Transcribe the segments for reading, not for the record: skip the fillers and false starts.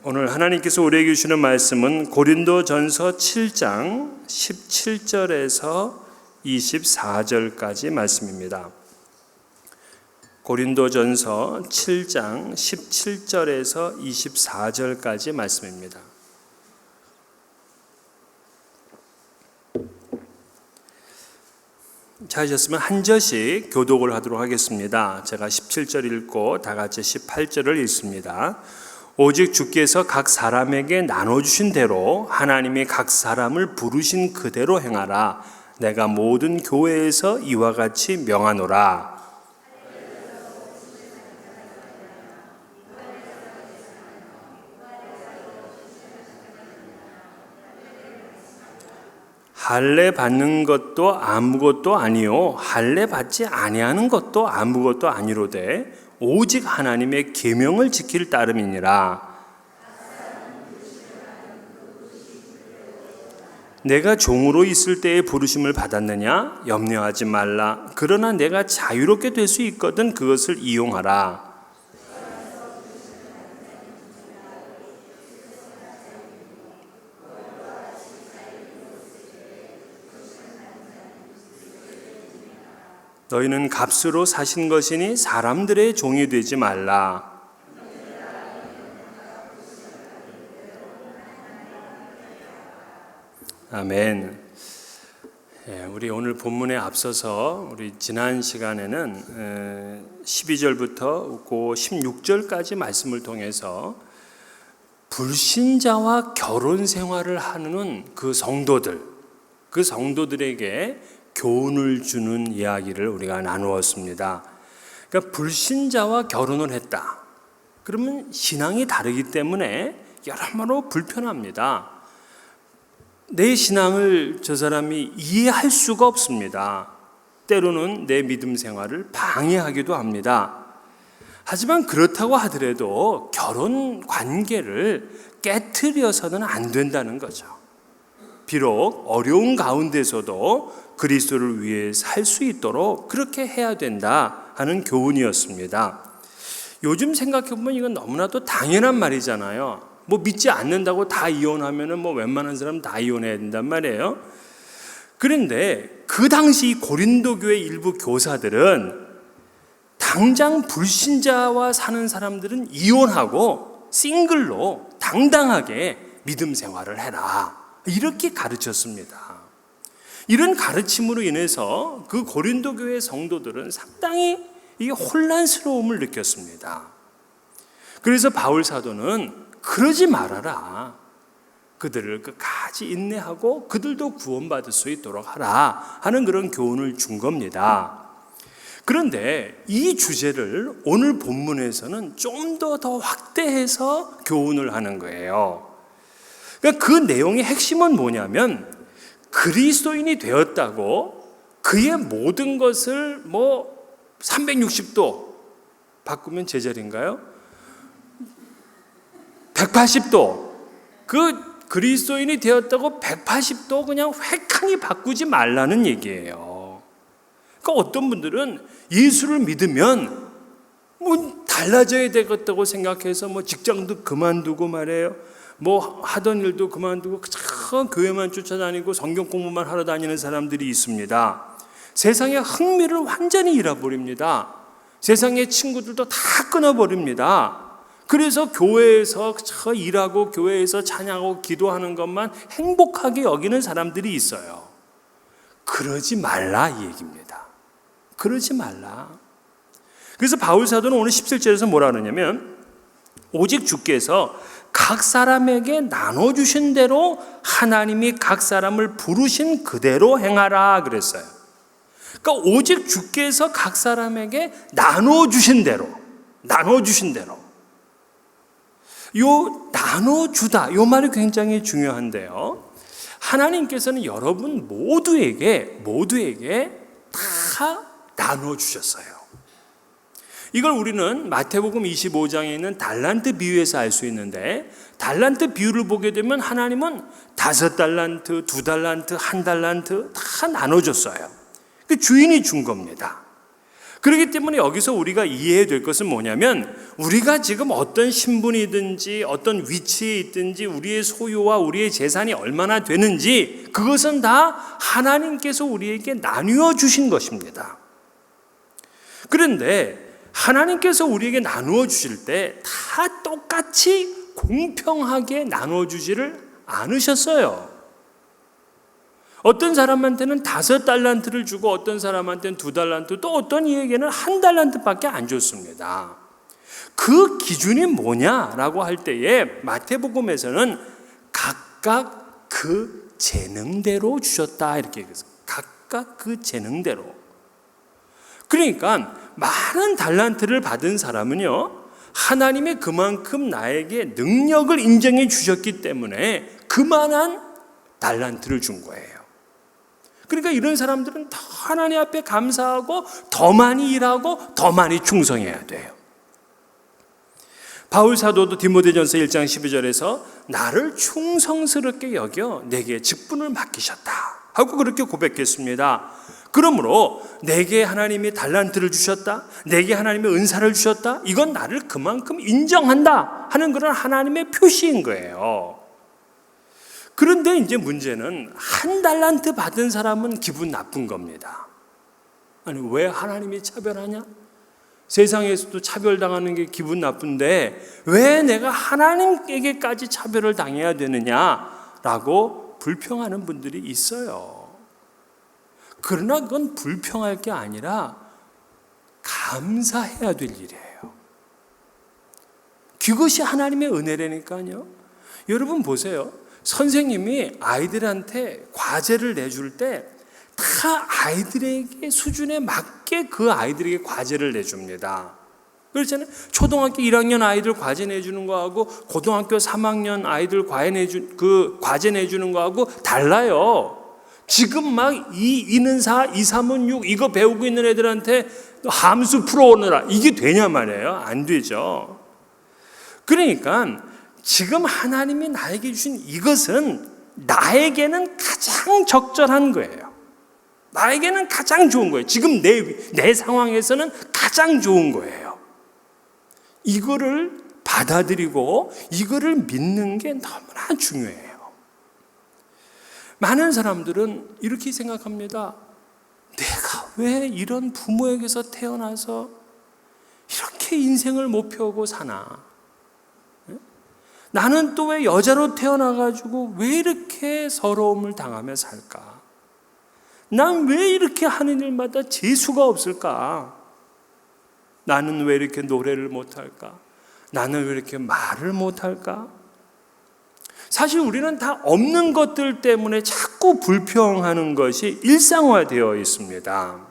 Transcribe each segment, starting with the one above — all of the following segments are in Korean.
오늘 하나님께서 우리에게 주시는 말씀은 고린도전서 7장 17절에서 24절까지 말씀입니다. 고린도전서 7장 17절에서 24절까지 말씀입니다. 찾으셨으면 한 절씩 교독을 하도록 하겠습니다. 제가 17절 읽고 다 같이 18절을 읽습니다. 오직 주께서 각 사람에게 나눠주신 대로 하나님이 각 사람을 부르신 그대로 행하라. 내가 모든 교회에서 이와 같이 명하노라. 할례 받는 것도 아무것도 아니요 할례 받지 아니하는 것도 아무것도 아니로되 오직 하나님의 계명을 지킬 따름이니라. 내가 종으로 있을 때에 부르심을 받았느냐? 염려하지 말라. 그러나 내가 자유롭게 될 수 있거든 그것을 이용하라. 너희는 값으로 사신 것이니 사람들의 종이 되지 말라. 아멘. 우리 오늘 본문에 앞서서 우리 지난 시간에는 12절부터 16절까지 말씀을 통해서 불신자와 결혼 생활을 하는 그 성도들에게 교훈을 주는 이야기를 우리가 나누었습니다. 그러니까 불신자와 결혼을 했다. 그러면 신앙이 다르기 때문에 여러모로 불편합니다. 내 신앙을 저 사람이 이해할 수가 없습니다. 때로는 내 믿음 생활을 방해하기도 합니다. 하지만 그렇다고 하더라도 결혼 관계를 깨트려서는 안 된다는 거죠. 비록 어려운 가운데서도 그리스도를 위해 살 수 있도록 그렇게 해야 된다 하는 교훈이었습니다. 요즘 생각해보면 이건 너무나도 당연한 말이잖아요. 뭐 믿지 않는다고 다 이혼하면은 뭐 웬만한 사람 다 이혼해야 된단 말이에요. 그런데 그 당시 고린도 교회 일부 교사들은 당장 불신자와 사는 사람들은 이혼하고 싱글로 당당하게 믿음 생활을 해라. 이렇게 가르쳤습니다. 이런 가르침으로 인해서 그 고린도 교회 성도들은 상당히 이 혼란스러움을 느꼈습니다. 그래서 바울 사도는 그러지 말아라. 그들을 끝까지 인내하고 그들도 구원받을 수 있도록 하라 하는 그런 교훈을 준 겁니다. 그런데 이 주제를 오늘 본문에서는 좀 더 확대해서 교훈을 하는 거예요. 그러니까 그 내용의 핵심은 뭐냐면 그리스도인이 되었다고 그의 모든 것을 360도 바꾸면 제자리인가요? 180도 그 그리스도인이 되었다고 180도 그냥 획하니 바꾸지 말라는 얘기예요. 그러니까 어떤 분들은 예수를 믿으면 달라져야 되겠다고 생각해서 직장도 그만두고 말이에요. 하던 일도 그만두고 교회만 쫓아다니고 성경 공부만 하러 다니는 사람들이 있습니다. 세상의 흥미를 완전히 잃어버립니다. 세상의 친구들도 다 끊어버립니다. 그래서 교회에서 일하고 교회에서 찬양하고 기도하는 것만 행복하게 여기는 사람들이 있어요. 그러지 말라 이 얘기입니다. 그러지 말라. 그래서 바울 사도는 오늘 17절에서 뭐라 하느냐면 오직 주께서 각 사람에게 나눠주신 대로 하나님이 각 사람을 부르신 그대로 행하라 그랬어요. 그러니까 오직 주께서 각 사람에게 나눠주신 대로 요 나눠주다 요 말이 굉장히 중요한데요. 하나님께서는 여러분 모두에게 다 나눠주셨어요. 이걸 우리는 마태복음 25장에 있는 달란트 비유에서 알 수 있는데 달란트 비유를 보게 되면 하나님은 5달란트, 2달란트, 1달란트 다 나눠줬어요. 그 주인이 준 겁니다. 그렇기 때문에 여기서 우리가 이해해야 될 것은 뭐냐면 우리가 지금 어떤 신분이든지 어떤 위치에 있든지 우리의 소유와 우리의 재산이 얼마나 되는지 그것은 다 하나님께서 우리에게 나누어 주신 것입니다. 그런데 하나님께서 우리에게 나누어 주실 때 다 똑같이 공평하게 나누어 주지를 않으셨어요. 어떤 사람한테는 5달란트를 주고 어떤 사람한테는 2달란트, 또 어떤 이에게는 1달란트밖에 안 줬습니다. 그 기준이 뭐냐라고 할 때에 마태복음에서는 각각 그 재능대로 주셨다 이렇게 얘기했어요. 각각 그 재능대로. 그러니까 많은 달란트를 받은 사람은요, 하나님이 그만큼 나에게 능력을 인정해 주셨기 때문에 그만한 달란트를 준 거예요. 그러니까 이런 사람들은 더 하나님 앞에 감사하고 더 많이 일하고 더 많이 충성해야 돼요. 바울 사도도 디모데전서 1장 12절에서 나를 충성스럽게 여겨 내게 직분을 맡기셨다 하고 그렇게 고백했습니다. 그러므로 내게 하나님이 달란트를 주셨다, 내게 하나님의 은사를 주셨다, 이건 나를 그만큼 인정한다 하는 그런 하나님의 표시인 거예요. 그런데 이제 문제는 1달란트 받은 사람은 기분 나쁜 겁니다. 아니, 왜 하나님이 차별하냐? 세상에서도 차별당하는 게 기분 나쁜데 왜 내가 하나님에게까지 차별을 당해야 되느냐라고 불평하는 분들이 있어요. 그러나 그건 불평할 게 아니라 감사해야 될 일이에요. 그것이 하나님의 은혜라니까요. 여러분 보세요. 선생님이 아이들한테 과제를 내줄 때 다 아이들에게 수준에 맞게 그 아이들에게 과제를 내줍니다. 그렇잖아요. 초등학교 1학년 아이들 과제 내주는 거하고 고등학교 3학년 아이들 과제 내주는 거하고 달라요. 지금 막 2는 4, 2, 3은 6 이거 배우고 있는 애들한테 함수 풀어오느라 이게 되냐 말이에요. 안 되죠. 그러니까 지금 하나님이 나에게 주신 이것은 나에게는 가장 적절한 거예요. 나에게는 가장 좋은 거예요. 지금 내 상황에서는 가장 좋은 거예요. 이거를 받아들이고 이거를 믿는 게 너무나 중요해요. 많은 사람들은 이렇게 생각합니다. 내가 왜 이런 부모에게서 태어나서 이렇게 인생을 못 펴고 사나? 나는 또 왜 여자로 태어나가지고 왜 이렇게 서러움을 당하며 살까? 난 왜 이렇게 하는 일마다 재수가 없을까? 나는 왜 이렇게 노래를 못할까? 나는 왜 이렇게 말을 못할까? 사실 우리는 다 없는 것들 때문에 자꾸 불평하는 것이 일상화되어 있습니다.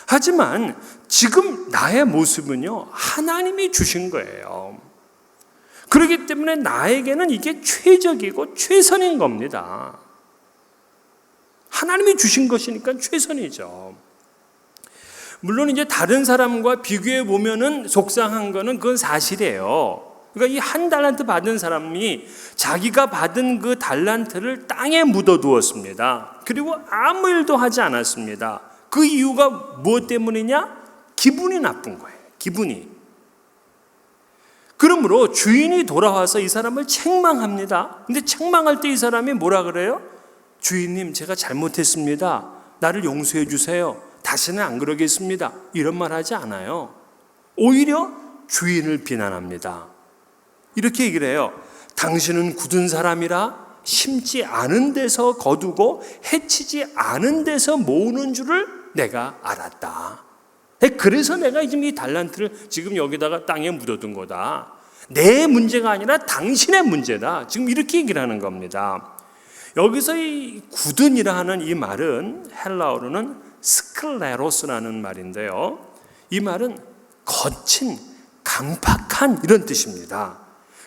하지만 지금 나의 모습은요, 하나님이 주신 거예요. 그렇기 때문에 나에게는 이게 최적이고 최선인 겁니다. 하나님이 주신 것이니까 최선이죠. 물론 이제 다른 사람과 비교해 보면은 속상한 거는 그건 사실이에요. 그러니까 이 1달란트 받은 사람이 자기가 받은 그 달란트를 땅에 묻어 두었습니다. 그리고 아무 일도 하지 않았습니다. 그 이유가 무엇 때문이냐? 기분이 나쁜 거예요. 기분이. 그러므로 주인이 돌아와서 이 사람을 책망합니다. 근데 책망할 때 이 사람이 뭐라 그래요? 주인님, 제가 잘못했습니다. 나를 용서해 주세요. 다시는 안 그러겠습니다. 이런 말 하지 않아요. 오히려 주인을 비난합니다. 이렇게 얘기를 해요. 당신은 굳은 사람이라 심지 않은 데서 거두고 해치지 않은 데서 모으는 줄을 내가 알았다. 그래서 내가 지금 이 달란트를 지금 여기다가 땅에 묻어둔 거다. 내 문제가 아니라 당신의 문제다. 지금 이렇게 얘기를 하는 겁니다. 여기서 이 굳은이라 하는 이 말은 헬라어로는 스클레로스라는 말인데요. 이 말은 거친, 강팍한 이런 뜻입니다.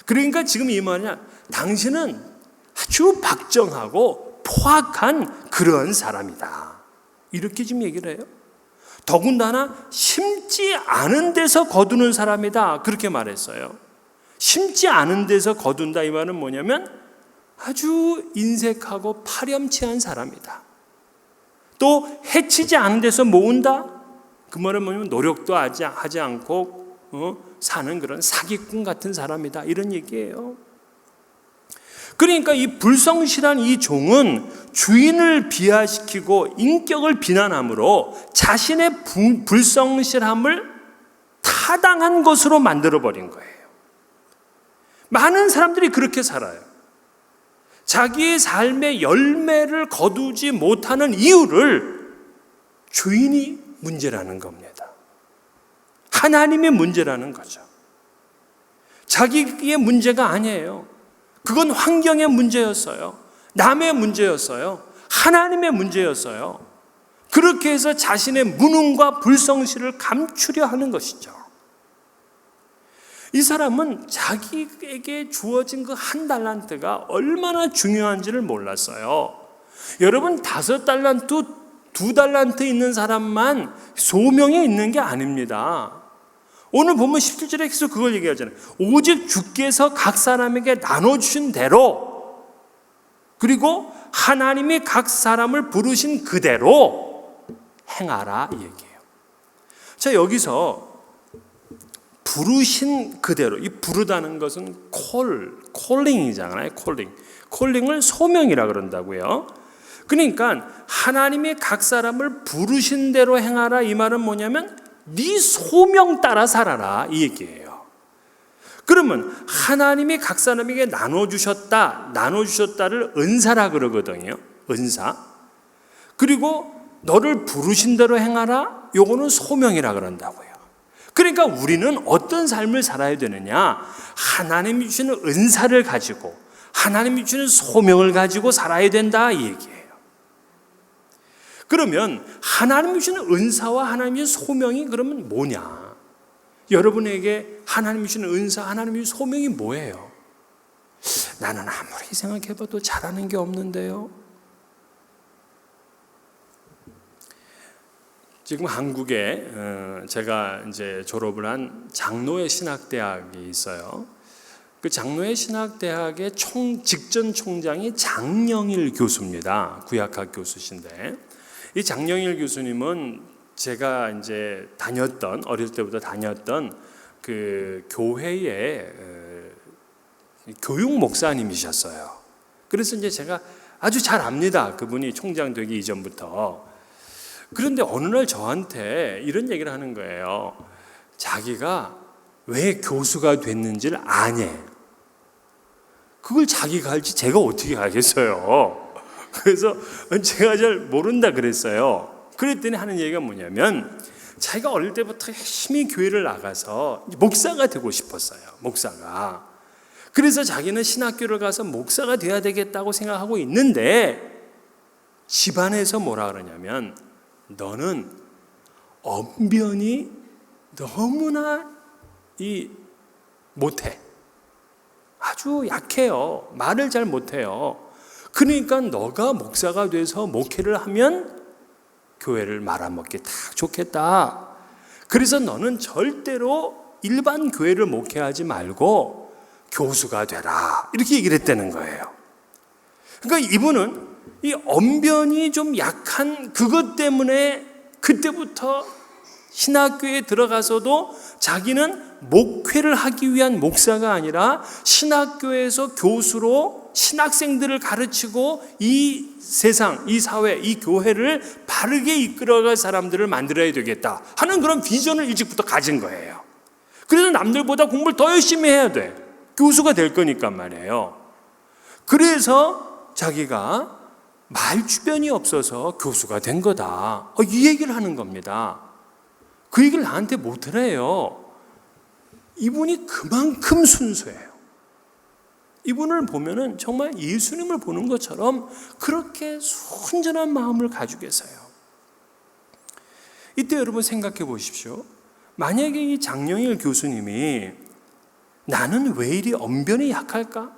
그러니까 지금 이 말이냐, 당신은 아주 박정하고 포악한 그런 사람이다. 이렇게 지금 얘기를 해요. 더군다나 심지 않은 데서 거두는 사람이다. 그렇게 말했어요. 심지 않은 데서 거둔다 이 말은 뭐냐면 아주 인색하고 파렴치한 사람이다. 또 해치지 않은 데서 모은다. 그 말은 뭐냐면 노력도 하지 않고 사는 그런 사기꾼 같은 사람이다, 이런 얘기예요. 그러니까 이 불성실한 이 종은 주인을 비하시키고 인격을 비난함으로 자신의 불성실함을 타당한 것으로 만들어버린 거예요. 많은 사람들이 그렇게 살아요. 자기의 삶의 열매를 거두지 못하는 이유를 주인이 문제라는 겁니다. 하나님의 문제라는 거죠. 자기의 문제가 아니에요. 그건 환경의 문제였어요. 남의 문제였어요. 하나님의 문제였어요. 그렇게 해서 자신의 무능과 불성실을 감추려 하는 것이죠. 이 사람은 자기에게 주어진 그 한 달란트가 얼마나 중요한지를 몰랐어요. 여러분, 5달란트, 2달란트 있는 사람만 소명이 있는 게 아닙니다. 오늘 보면 17절에 계속 그걸 얘기하잖아요. 오직 주께서 각 사람에게 나눠주신 대로, 그리고 하나님이 각 사람을 부르신 그대로 행하라, 이 얘기예요. 자, 여기서 부르신 그대로, 이 부르다는 것은 콜링이잖아요. 콜링을 소명이라 그런다고요. 그러니까 하나님이 각 사람을 부르신 대로 행하라, 이 말은 뭐냐면 네 소명 따라 살아라, 이 얘기예요. 그러면 하나님이 각 사람에게 나눠주셨다를 은사라 그러거든요. 은사. 그리고 너를 부르신 대로 행하라, 요거는 소명이라 그런다고요. 그러니까 우리는 어떤 삶을 살아야 되느냐? 하나님이 주시는 은사를 가지고, 하나님이 주시는 소명을 가지고 살아야 된다, 이 얘기예요. 그러면 하나님이 주시는 은사와 하나님의 소명이 그러면 뭐냐? 여러분에게 하나님이 주시는 은사, 하나님의 소명이 뭐예요? 나는 아무리 생각해봐도 잘하는 게 없는데요. 지금 한국에 제가 이제 졸업을 한 장로회 신학대학이 있어요. 그 장로회 신학대학의 직전 총장이 장영일 교수입니다. 구약학 교수신데, 이 장영일 교수님은 제가 이제 어릴 때부터 다녔던 그 교회의 교육 목사님이셨어요. 그래서 이제 제가 아주 잘 압니다. 그분이 총장 되기 이전부터. 그런데 어느 날 저한테 이런 얘기를 하는 거예요. 자기가 왜 교수가 됐는지를 아냐. 그걸 자기가 알지 제가 어떻게 알겠어요. 그래서 제가 잘 모른다 그랬어요. 그랬더니 하는 얘기가 뭐냐면, 자기가 어릴 때부터 열심히 교회를 나가서 목사가 되고 싶었어요. 목사가. 그래서 자기는 신학교를 가서 목사가 돼야 되겠다고 생각하고 있는데, 집안에서 뭐라 그러냐면, 너는 언변이 너무나 못해. 아주 약해요. 말을 잘 못해요. 그러니까 너가 목사가 돼서 목회를 하면 교회를 말아먹기 딱 좋겠다. 그래서 너는 절대로 일반 교회를 목회하지 말고 교수가 되라. 이렇게 얘기를 했다는 거예요. 그러니까 이분은 이 언변이 좀 약한 그것 때문에 그때부터 신학교에 들어가서도 자기는 목회를 하기 위한 목사가 아니라 신학교에서 교수로 신학생들을 가르치고 이 세상, 이 사회, 이 교회를 바르게 이끌어갈 사람들을 만들어야 되겠다 하는 그런 비전을 일찍부터 가진 거예요. 그래서 남들보다 공부를 더 열심히 해야 돼. 교수가 될 거니까 말이에요. 그래서 자기가 말주변이 없어서 교수가 된 거다. 이 얘기를 하는 겁니다. 그 얘기를 나한테 못 하래요. 이분이 그만큼 순수해요. 이분을 보면은 정말 예수님을 보는 것처럼 그렇게 순전한 마음을 가지고 계세요. 이때 여러분 생각해 보십시오. 만약에 이 장영일 교수님이 나는 왜 이리 언변이 약할까?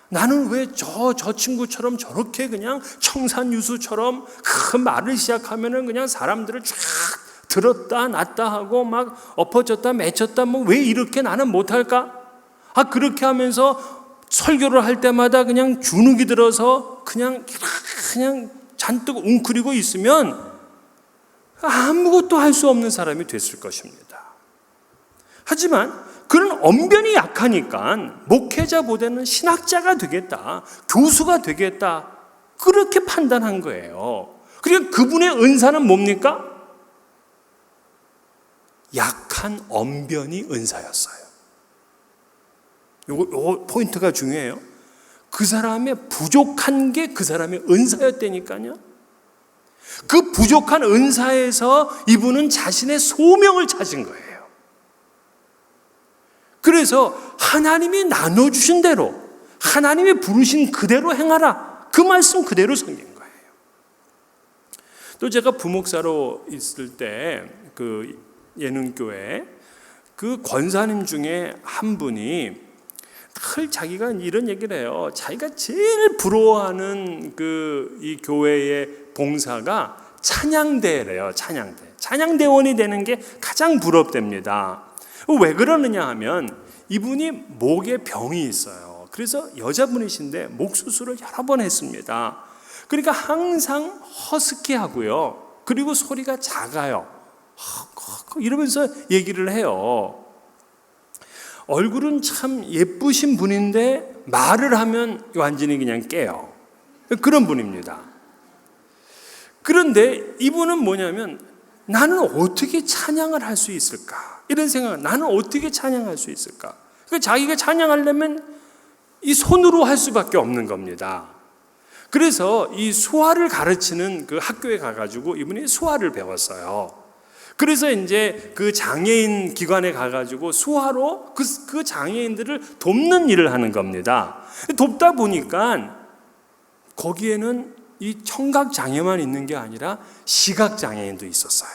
나는 왜 저 친구처럼 저렇게 그냥 청산유수처럼 큰 말을 시작하면은 그냥 사람들을 쫙 들었다 놨다 하고 막 엎어졌다 맺혔다 뭐 왜 이렇게 나는 못할까? 그렇게 하면서 설교를 할 때마다 그냥 주눅이 들어서 그냥 잔뜩 웅크리고 있으면 아무것도 할 수 없는 사람이 됐을 것입니다. 하지만 그는 언변이 약하니까 목회자보다는 신학자가 되겠다, 교수가 되겠다, 그렇게 판단한 거예요. 그러니까 그분의 은사는 뭡니까? 약한 언변이 은사였어요. 요거 포인트가 중요해요. 그 사람의 부족한 게 그 사람의 은사였다니까요. 그 부족한 은사에서 이분은 자신의 소명을 찾은 거예요. 그래서 하나님이 나눠주신 대로, 하나님이 부르신 그대로 행하라, 그 말씀 그대로 섬긴 거예요. 또 제가 부목사로 있을 때 그 예능교회 그 권사님 중에 한 분이 늘 자기가 이런 얘기를 해요. 자기가 제일 부러워하는 이 교회의 봉사가 찬양대래요. 찬양대원이 되는 게 가장 부럽답니다. 왜 그러느냐 하면 이분이 목에 병이 있어요. 그래서 여자분이신데 목 수술을 여러 번 했습니다. 그러니까 항상 허스키 하고요. 그리고 소리가 작아요. 이러면서 얘기를 해요. 얼굴은 참 예쁘신 분인데 말을 하면 완전히 그냥 깨요. 그런 분입니다. 그런데 이분은 뭐냐면 나는 어떻게 찬양을 할 수 있을까? 이런 생각, 나는 어떻게 찬양할 수 있을까? 그러니까 자기가 찬양하려면 이 손으로 할 수밖에 없는 겁니다. 그래서 이 수화를 가르치는 그 학교에 가가지고 이분이 수화를 배웠어요. 그래서 이제 그 장애인 기관에 가가지고 수화로 그 장애인들을 돕는 일을 하는 겁니다. 돕다 보니까 거기에는 이 청각 장애만 있는 게 아니라 시각 장애인도 있었어요.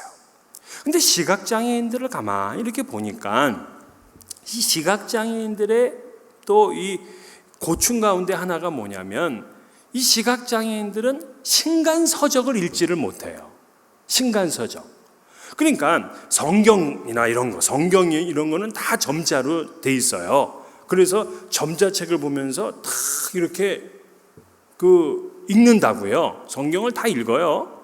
근데 시각 장애인들을 가만히 이렇게 보니까 이 시각 장애인들의 또 이 고충 가운데 하나가 뭐냐면 이 시각 장애인들은 신간서적을 읽지를 못해요. 신간서적. 그러니까 성경이나 성경이 이런 거는 다 점자로 돼 있어요. 그래서 점자책을 보면서 다 이렇게 읽는다고요. 성경을 다 읽어요.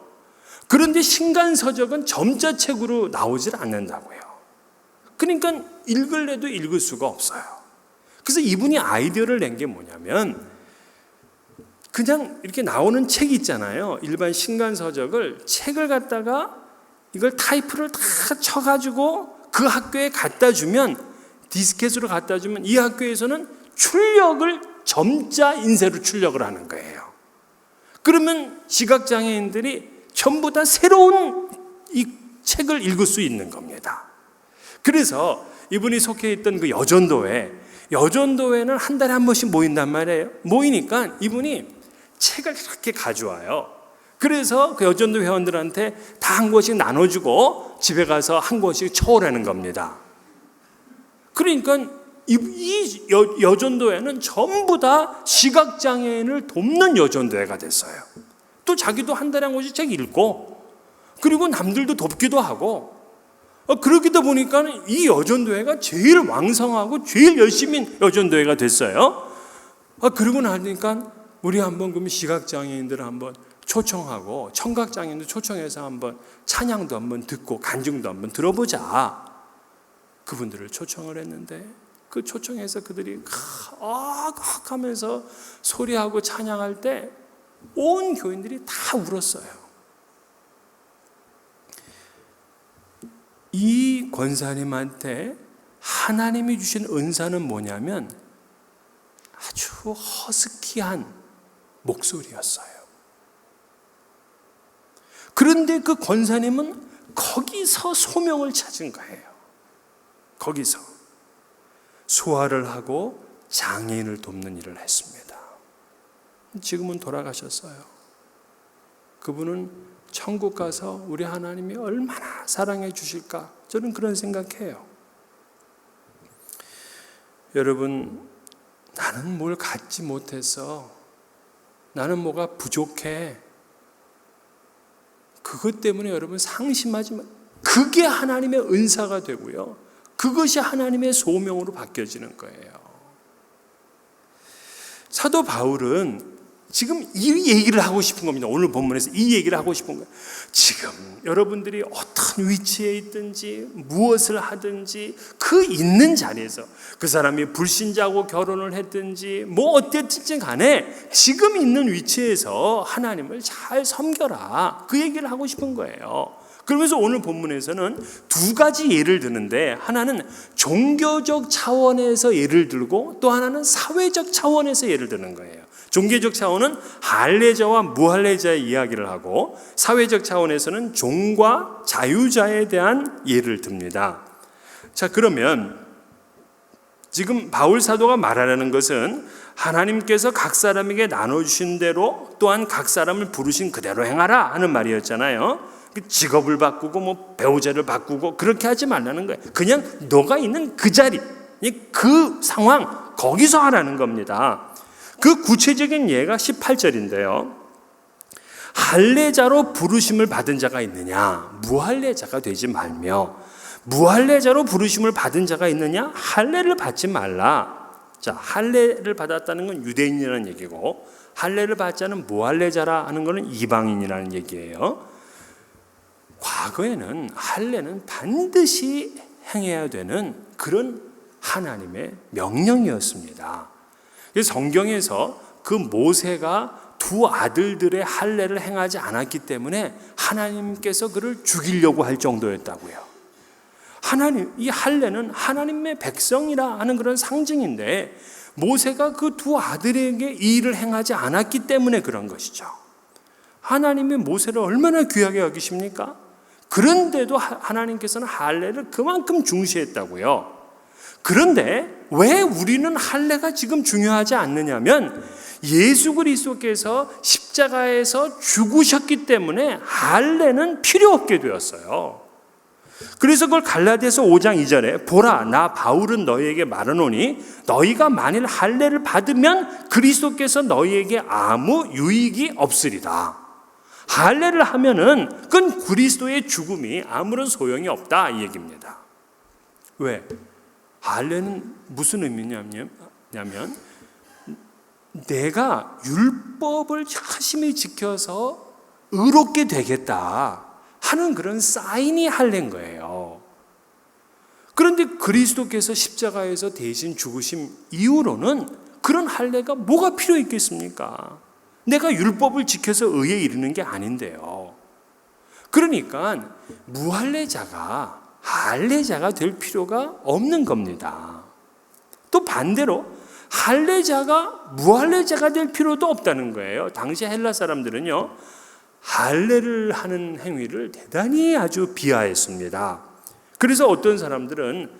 그런데 신간서적은 점자책으로 나오질 않는다고요. 그러니까 읽을래도 읽을 수가 없어요. 그래서 이분이 아이디어를 낸 게 뭐냐면 그냥 이렇게 나오는 책이 있잖아요. 일반 신간서적을 책을 갖다가 이걸 타이프를 다 쳐가지고 그 학교에 갖다 주면, 디스켓으로 갖다 주면 이 학교에서는 출력을 점자 인쇄로 출력을 하는 거예요. 그러면 시각장애인들이 전부 다 새로운 이 책을 읽을 수 있는 겁니다. 그래서 이분이 속해 있던 그 여전도회는 한 달에 한 번씩 모인단 말이에요. 모이니까 이분이 책을 이렇게 가져와요. 그래서 그 여전도 회원들한테 다 한 권씩 나눠주고 집에 가서 한 권씩 쳐오라는 겁니다. 그러니까 이 여전도회는 전부 다 시각장애인을 돕는 여전도회가 됐어요. 또 자기도 한 달에 한 권씩 책 읽고, 그리고 남들도 돕기도 하고, 그러기도 보니까 이 여전도회가 제일 왕성하고 제일 열심인 여전도회가 됐어요. 그러고 나니까 우리 한번 그럼 시각장애인들 한번 초청하고 청각장애인도 초청해서 한번 찬양도 한번 듣고 간증도 한번 들어보자. 그분들을 초청을 했는데 그 초청해서 그들이 하면서 소리하고 찬양할 때 온 교인들이 다 울었어요. 이 권사님한테 하나님이 주신 은사는 뭐냐면 아주 허스키한 목소리였어요. 그런데 그 권사님은 거기서 소명을 찾은 거예요. 거기서 수화를 하고 장애인을 돕는 일을 했습니다. 지금은 돌아가셨어요. 그분은 천국 가서 우리 하나님이 얼마나 사랑해 주실까, 저는 그런 생각해요. 여러분, 나는 뭘 갖지 못해서, 나는 뭐가 부족해, 그것 때문에 여러분 상심하지 마. 그게 하나님의 은사가 되고요, 그것이 하나님의 소명으로 바뀌어지는 거예요. 사도 바울은 지금 이 얘기를 하고 싶은 겁니다. 오늘 본문에서 이 얘기를 하고 싶은 거예요. 지금 여러분들이 어떤 위치에 있든지 무엇을 하든지 그 있는 자리에서 그 사람이 불신자하고 결혼을 했든지 뭐 어땠든지 간에 지금 있는 위치에서 하나님을 잘 섬겨라. 그 얘기를 하고 싶은 거예요. 그러면서 오늘 본문에서는 두 가지 예를 드는데 하나는 종교적 차원에서 예를 들고 또 하나는 사회적 차원에서 예를 드는 거예요. 종교적 차원은 할례자와 무할례자의 이야기를 하고 사회적 차원에서는 종과 자유자에 대한 예를 듭니다. 자, 그러면 지금 바울 사도가 말하는 것은 하나님께서 각 사람에게 나눠주신 대로 또한 각 사람을 부르신 그대로 행하라 하는 말이었잖아요. 직업을 바꾸고 뭐 배우자를 바꾸고 그렇게 하지 말라는 거예요. 그냥 너가 있는 그 자리, 그 상황 거기서 하라는 겁니다. 그 구체적인 예가 18절인데요. 할례자로 부르심을 받은 자가 있느냐? 무할례자가 되지 말며 무할례자로 부르심을 받은 자가 있느냐? 할례를 받지 말라. 자, 할례를 받았다는 건 유대인이라는 얘기고 할례를 받지 않은 무할례자라 하는 것은 이방인이라는 얘기예요. 과거에는 할례는 반드시 행해야 되는 그런 하나님의 명령이었습니다. 그래서 성경에서 그 모세가 두 아들들의 할례를 행하지 않았기 때문에 하나님께서 그를 죽이려고 할 정도였다고요. 하나님, 이 할례는 하나님의 백성이라 하는 그런 상징인데 모세가 그 두 아들에게 이 일을 행하지 않았기 때문에 그런 것이죠. 하나님이 모세를 얼마나 귀하게 여기십니까? 그런데도 하나님께서는 할례를 그만큼 중시했다고요. 그런데 왜 우리는 할례가 지금 중요하지 않느냐면 예수 그리스도께서 십자가에서 죽으셨기 때문에 할례는 필요 없게 되었어요. 그래서 그걸 갈라디아서 5장 2절에 보라 나 바울은 너희에게 말하노니 너희가 만일 할례를 받으면 그리스도께서 너희에게 아무 유익이 없으리라. 할례를 하면은 그건 그리스도의 죽음이 아무런 소용이 없다 이 얘기입니다. 왜? 할례는 무슨 의미냐면 내가 율법을 열심히 지켜서 의롭게 되겠다 하는 그런 사인이 할례인 거예요. 그런데 그리스도께서 십자가에서 대신 죽으심 이후로는 그런 할례가 뭐가 필요 있겠습니까? 내가 율법을 지켜서 의에 이르는 게 아닌데요. 그러니까 무할례자가 할례자가 될 필요가 없는 겁니다. 또 반대로 할례자가 무할례자가 될 필요도 없다는 거예요. 당시 헬라 사람들은요, 할례를 하는 행위를 대단히 아주 비하했습니다. 그래서 어떤 사람들은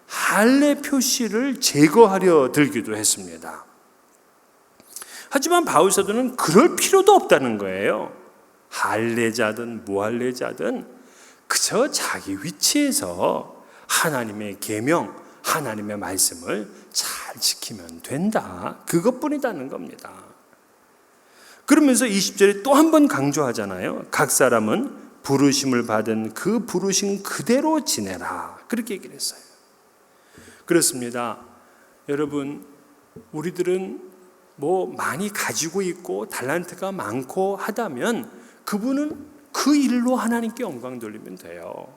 할례 표시를 제거하려 들기도 했습니다. 하지만 바울 사도는 그럴 필요도 없다는 거예요. 할례자든 무할례자든 그저 자기 위치에서 하나님의 계명, 하나님의 말씀을 잘 지키면 된다. 그것뿐이라는 겁니다. 그러면서 20절에 또 한 번 강조하잖아요. 각 사람은 부르심을 받은 그 부르심 그대로 지내라. 그렇게 얘기를 했어요. 그렇습니다. 여러분, 우리들은 뭐 많이 가지고 있고 달란트가 많고 하다면 그분은 그 일로 하나님께 영광 돌리면 돼요.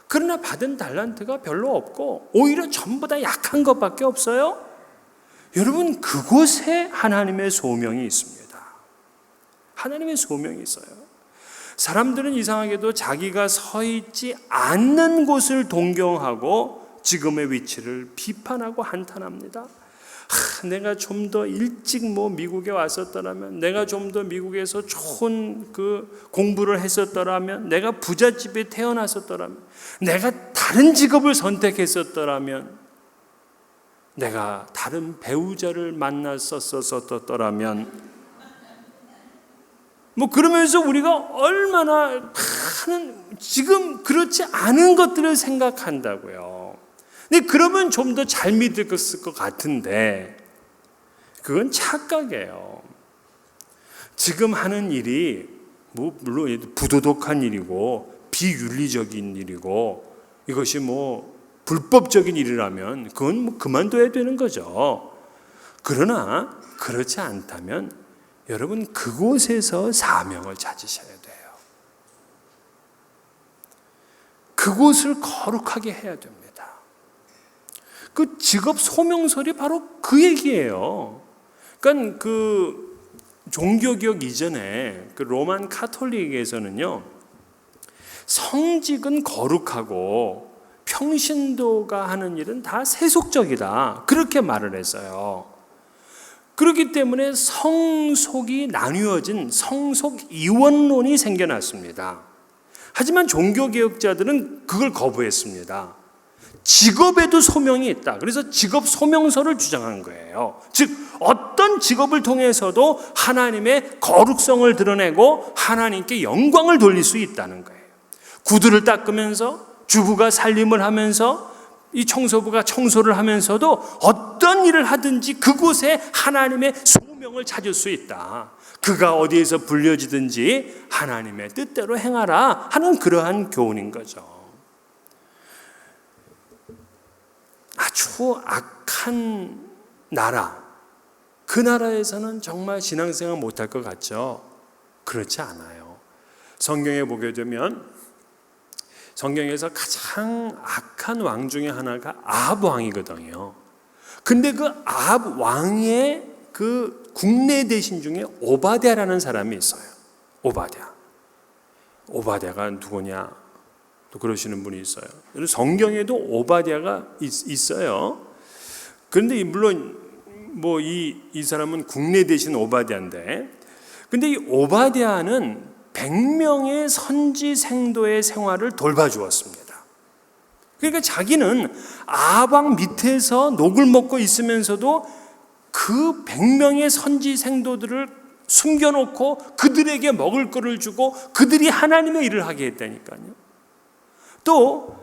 그러나 받은 달란트가 별로 없고 오히려 전부 다 약한 것밖에 없어요. 여러분, 그곳에 하나님의 소명이 있습니다. 하나님의 소명이 있어요. 사람들은 이상하게도 자기가 서 있지 않는 곳을 동경하고 지금의 위치를 비판하고 한탄합니다. 내가 좀 더 일찍 미국에 왔었더라면, 내가 좀 더 미국에서 좋은 그 공부를 했었더라면, 내가 부잣집에 태어났었더라면, 내가 다른 직업을 선택했었더라면, 내가 다른 배우자를 만났었더라면, 그러면서 우리가 얼마나 지금 그렇지 않은 것들을 생각한다고요. 근데 그러면 좀 더 잘 믿었을 것 같은데 그건 착각이에요. 지금 하는 일이 물론 부도덕한 일이고 비윤리적인 일이고 이것이 불법적인 일이라면 그건 그만둬야 되는 거죠. 그러나 그렇지 않다면 여러분, 그곳에서 사명을 찾으셔야 돼요. 그곳을 거룩하게 해야 됩니다. 그 직업 소명설이 바로 그 얘기예요. 그러니까 그 종교개혁 이전에 그 로만 카톨릭에서는요, 성직은 거룩하고 평신도가 하는 일은 다 세속적이다, 그렇게 말을 했어요. 그렇기 때문에 성속이 나뉘어진 성속 이원론이 생겨났습니다. 하지만 종교개혁자들은 그걸 거부했습니다. 직업에도 소명이 있다. 그래서 직업 소명서를 주장한 거예요. 즉 어떤 직업을 통해서도 하나님의 거룩성을 드러내고 하나님께 영광을 돌릴 수 있다는 거예요. 구두를 닦으면서, 주부가 살림을 하면서, 이 청소부가 청소를 하면서도 어떤 일을 하든지 그곳에 하나님의 소명을 찾을 수 있다. 그가 어디에서 불려지든지 하나님의 뜻대로 행하라 하는 그러한 교훈인 거죠. 아주 악한 나라, 그 나라에서는 정말 신앙생활 못할 것 같죠? 그렇지 않아요. 성경에 보게 되면 성경에서 가장 악한 왕 중에 하나가 아합 왕이거든요. 근데 그 아합 왕의 그 국내 대신 중에 오바댜라는 사람이 있어요. 오바댜가 누구냐? 또 그러시는 분이 있어요. 성경에도 오바댜가 있어요. 그런데 물론 뭐 이 사람은 국내 대신 오바댜인데, 근데 이 오바댜는 100명의 선지 생도의 생활을 돌봐주었습니다. 그러니까 자기는 아합 왕 밑에서 녹을 먹고 있으면서도 그 100명의 선지 생도들을 숨겨놓고 그들에게 먹을 것을 주고 그들이 하나님의 일을 하게 했다니까요. 또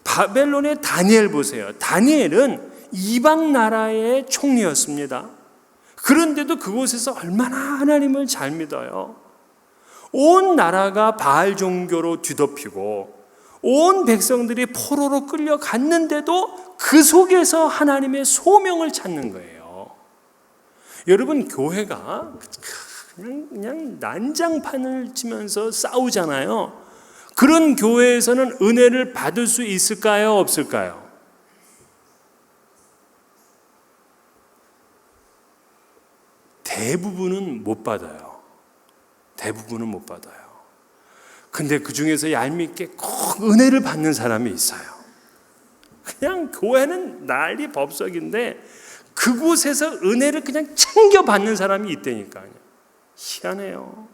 바벨론의 다니엘 보세요. 다니엘은 이방 나라의 총리였습니다. 그런데도 그곳에서 얼마나 하나님을 잘 믿어요. 온 나라가 바알 종교로 뒤덮이고 온 백성들이 포로로 끌려갔는데도 그 속에서 하나님의 소명을 찾는 거예요. 여러분, 교회가 그냥 난장판을 치면서 싸우잖아요. 그런 교회에서는 은혜를 받을 수 있을까요? 없을까요? 대부분은 못 받아요. 근데 그 중에서 얄밉게 꼭 은혜를 받는 사람이 있어요. 그냥 교회는 난리 법석인데 그곳에서 은혜를 그냥 챙겨받는 사람이 있다니까요. 희한해요.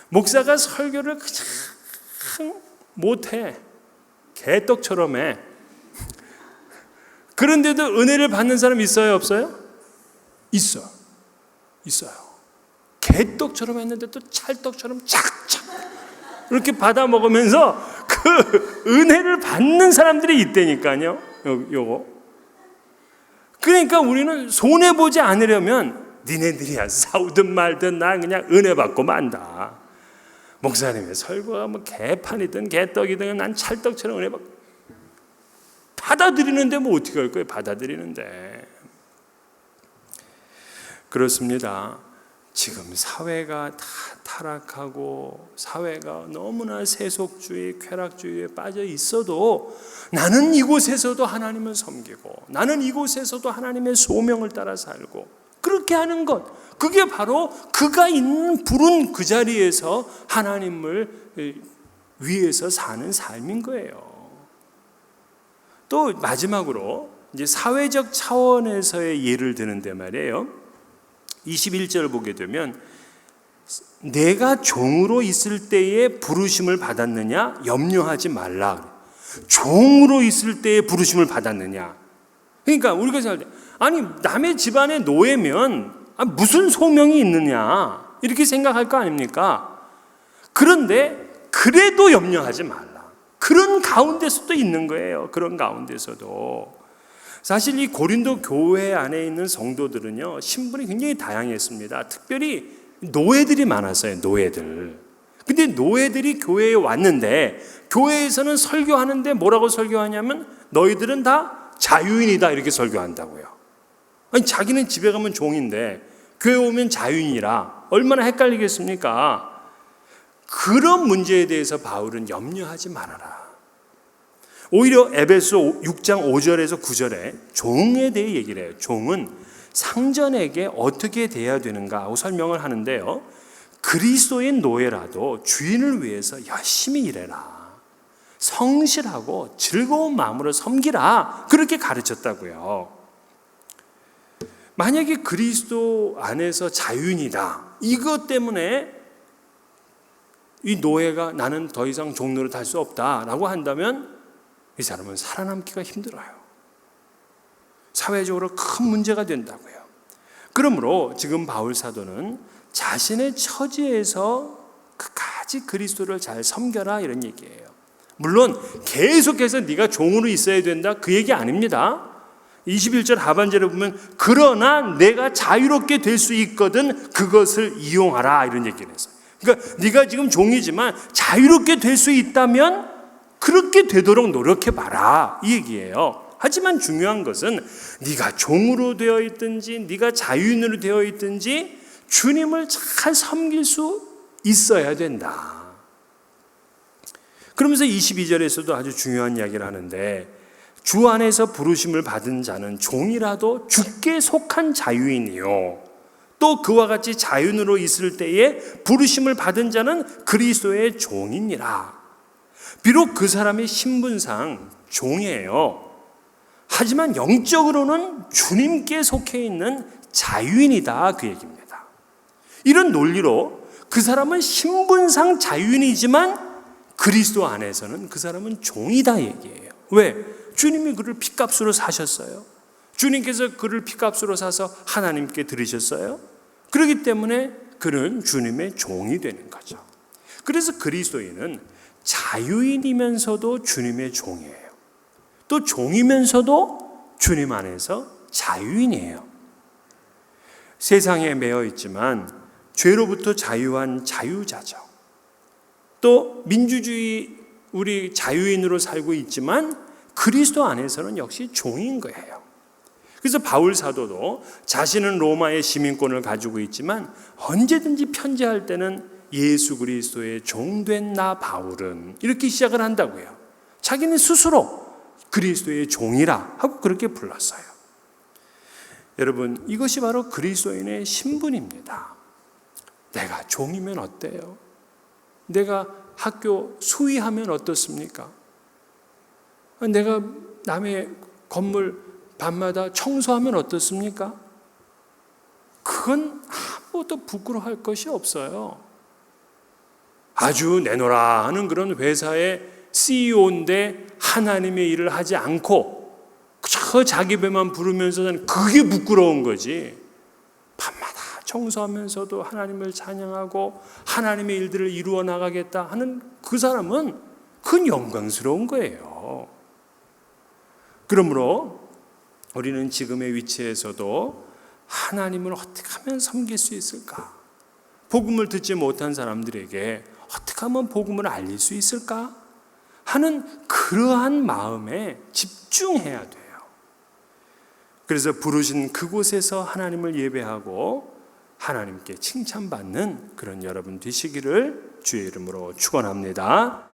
목사가 설교를 그냥 못해. 개떡처럼 해. 그런데도 은혜를 받는 사람 있어요? 없어요? 있어요. 개떡처럼 했는데 또 찰떡처럼 착착 이렇게 받아 먹으면서 그 은혜를 받는 사람들이 있다니까요. 요거. 그러니까 우리는 손해보지 않으려면 니네들이야 싸우든 말든 나 그냥 은혜 받고 만다. 목사님의 설교가 뭐 개판이든 개떡이든 난 찰떡처럼 은혜 받고. 받아들이는데 뭐 어떻게 할 거예요? 받아들이는데. 그렇습니다. 지금 사회가 다 타락하고 사회가 너무나 세속주의, 쾌락주의에 빠져 있어도 나는 이곳에서도 하나님을 섬기고 나는 이곳에서도 하나님의 소명을 따라 살고 그렇게 하는 것, 그게 바로 그가 있는 부른 그 자리에서 하나님을 위해서 사는 삶인 거예요. 또 마지막으로 이제 사회적 차원에서의 예를 드는데 말이에요. 21절을 보게 되면 내가 종으로 있을 때에 부르심을 받았느냐 염려하지 말라. 종으로 있을 때에 부르심을 받았느냐. 그러니까 우리가 생각할 때 아니 남의 집안의 노예면 무슨 소명이 있느냐 이렇게 생각할 거 아닙니까? 그런데 그래도 염려하지 말라. 그런 가운데서도 있는 거예요. 그런 가운데서도. 사실 이 고린도 교회 안에 있는 성도들은요, 신분이 굉장히 다양했습니다. 특별히 노예들이 많았어요. 노예들. 근데 노예들이 교회에 왔는데 교회에서는 설교하는데 뭐라고 설교하냐면 너희들은 다 자유인이다 이렇게 설교한다고요. 아니 자기는 집에 가면 종인데 교회 오면 자유인이라 얼마나 헷갈리겠습니까? 그런 문제에 대해서 바울은 염려하지 말아라. 오히려 에베소 6장 5절에서 9절에 종에 대해 얘기를 해요. 종은 상전에게 어떻게 대해야 되는가 하고 설명을 하는데요. 그리스도의 노예라도 주인을 위해서 열심히 일해라. 성실하고 즐거운 마음으로 섬기라. 그렇게 가르쳤다고요. 만약에 그리스도 안에서 자유인이다. 이것 때문에 이 노예가 나는 더 이상 종노릇 할 수 없다라고 한다면 이 사람은 살아남기가 힘들어요. 사회적으로 큰 문제가 된다고요. 그러므로 지금 바울 사도는 자신의 처지에서 끝까지 그리스도를 잘 섬겨라 이런 얘기예요. 물론 계속해서 네가 종으로 있어야 된다 그 얘기 아닙니다. 21절 하반절에 보면 그러나 내가 자유롭게 될 수 있거든 그것을 이용하라 이런 얘기를 했어요. 그러니까 네가 지금 종이지만 자유롭게 될 수 있다면 그렇게 되도록 노력해봐라 이 얘기예요. 하지만 중요한 것은 네가 종으로 되어 있든지 네가 자유인으로 되어 있든지 주님을 잘 섬길 수 있어야 된다. 그러면서 22절에서도 아주 중요한 이야기를 하는데 주 안에서 부르심을 받은 자는 종이라도 주께 속한 자유인이요 또 그와 같이 자유인으로 있을 때에 부르심을 받은 자는 그리스도의 종이니라. 비록 그 사람의 신분상 종이에요. 하지만 영적으로는 주님께 속해 있는 자유인이다 그 얘기입니다. 이런 논리로 그 사람은 신분상 자유인이지만 그리스도 안에서는 그 사람은 종이다 얘기예요. 왜? 주님이 그를 핏값으로 사셨어요. 주님께서 그를 핏값으로 사서 하나님께 드리셨어요. 그렇기 때문에 그는 주님의 종이 되는 거죠. 그래서 그리스도인은 자유인이면서도 주님의 종이에요. 또 종이면서도 주님 안에서 자유인이에요. 세상에 매여 있지만 죄로부터 자유한 자유자죠. 또 민주주의 우리 자유인으로 살고 있지만 그리스도 안에서는 역시 종인 거예요. 그래서 바울 사도도 자신은 로마의 시민권을 가지고 있지만 언제든지 편지할 때는 예수 그리스도의 종된 나 바울은 이렇게 시작을 한다고요. 자기는 스스로 그리스도의 종이라 하고 그렇게 불렀어요. 여러분, 이것이 바로 그리스도인의 신분입니다. 내가 종이면 어때요? 내가 학교 수의하면 어떻습니까? 내가 남의 건물 밤마다 청소하면 어떻습니까? 그건 아무것도 부끄러워할 것이 없어요. 아주 내놓으라 하는 그런 회사의 CEO인데 하나님의 일을 하지 않고 저 자기 배만 부르면서는 그게 부끄러운 거지. 밤마다 청소하면서도 하나님을 찬양하고 하나님의 일들을 이루어 나가겠다 하는 그 사람은 그건 영광스러운 거예요. 그러므로 우리는 지금의 위치에서도 하나님을 어떻게 하면 섬길 수 있을까? 복음을 듣지 못한 사람들에게 어떻게 하면 복음을 알릴 수 있을까? 하는 그러한 마음에 집중해야 돼요. 그래서 부르신 그곳에서 하나님을 예배하고 하나님께 칭찬받는 그런 여러분 되시기를 주의 이름으로 축원합니다.